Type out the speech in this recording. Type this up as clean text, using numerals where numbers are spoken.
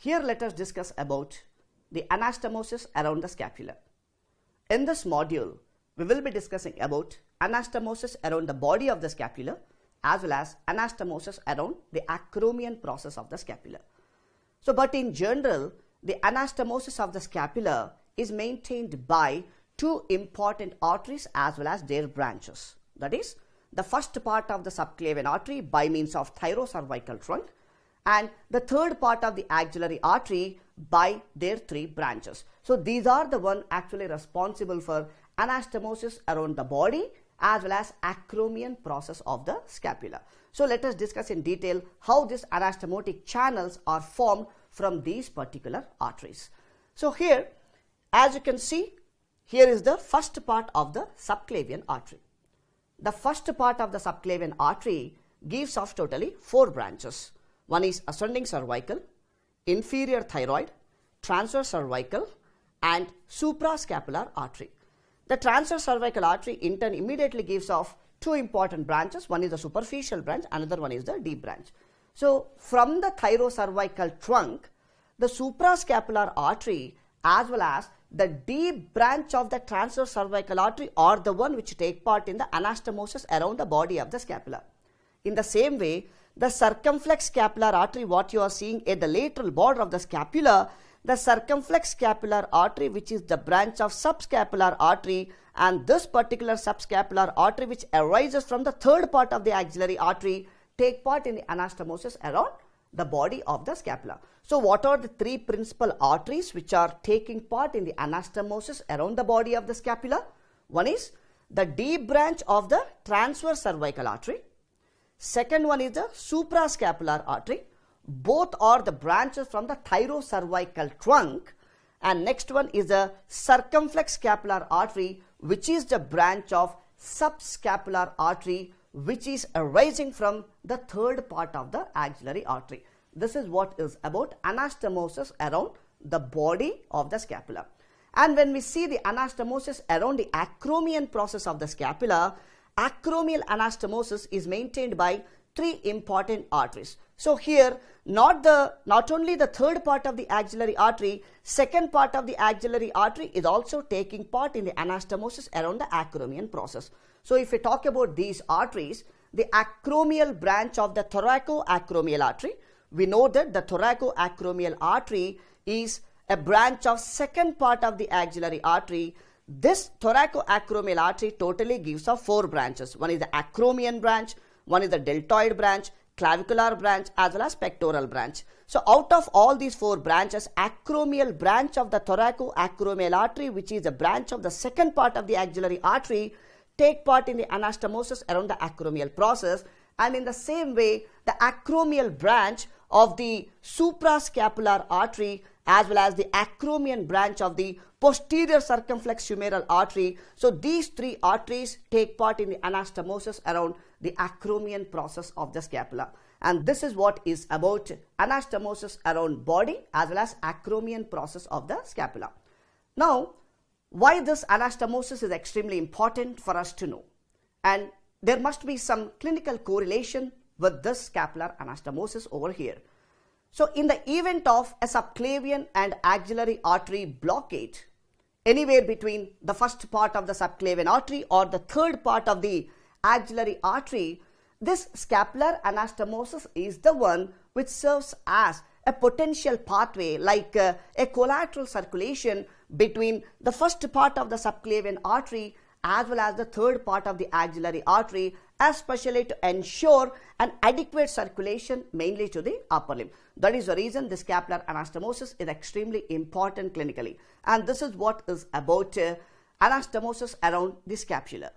Here let us discuss about the anastomosis around the scapula. In this module, we will be discussing about anastomosis around the body of the scapula as well as anastomosis around the acromion process of the scapula. So, but in general, the anastomosis of the scapula is maintained by two important arteries as well as their branches. That is, the first part of the subclavian artery by means of thyrocervical trunk, and the third part of the axillary artery by their three branches. So these are the one actually responsible for anastomosis around the body as well as acromion process of the scapula. So let us discuss in detail how these anastomotic channels are formed from these particular arteries. So here, as you can see, here is the first part of the subclavian artery. The first part of the subclavian artery gives off totally four branches. One is ascending cervical, inferior thyroid, transverse cervical, and suprascapular artery. The transverse cervical artery in turn immediately gives off two important branches. One is the superficial branch, another one is the deep branch. So from the thyrocervical trunk, the suprascapular artery as well as the deep branch of the transverse cervical artery are the one which take part in the anastomosis around the body of the scapula. In the same way, the circumflex scapular artery, what you are seeing at the lateral border of the scapula, the circumflex scapular artery, which is the branch of subscapular artery, and this particular subscapular artery which arises from the third part of the axillary artery, take part in the anastomosis around the body of the scapula. So what are the three principal arteries which are taking part in the anastomosis around the body of the scapula? One is the deep branch of the transverse cervical artery. Second one is the suprascapular artery. Both are the branches from the thyrocervical trunk. And next one is the circumflex scapular artery, which is the branch of subscapular artery, which is arising from the third part of the axillary artery. This is what is about anastomosis around the body of the scapula. And when we see the anastomosis around the acromion process of the scapula, acromial anastomosis is maintained by three important arteries. So here, not only the third part of the axillary artery, second part of the axillary artery is also taking part in the anastomosis around the acromion process. So if we talk about these arteries, the acromial branch of the thoracoacromial artery, we know that the thoracoacromial artery is a branch of second part of the axillary artery. This thoracoacromial artery totally gives off four branches. One is the acromion branch, one is the deltoid branch, clavicular branch as well as pectoral branch. So out of all these four branches, acromial branch of the thoracoacromial artery, which is a branch of the second part of the axillary artery, take part in the anastomosis around the acromial process. And in the same way, the acromial branch of the suprascapular artery as well as the acromion branch of the posterior circumflex humeral artery. So these three arteries take part in the anastomosis around the acromion process of the scapula. And this is what is about anastomosis around body as well as acromion process of the scapula. Now, why this anastomosis is extremely important for us to know? And there must be some clinical correlation with this scapular anastomosis over here. So in the event of a subclavian and axillary artery blockade, anywhere between the first part of the subclavian artery or the third part of the axillary artery, this scapular anastomosis is the one which serves as a potential pathway, like a collateral circulation between the first part of the subclavian artery as well as the third part of the axillary artery, especially to ensure an adequate circulation mainly to the upper limb. That is the reason the scapular anastomosis is extremely important clinically. And this is what is about anastomosis around the scapula.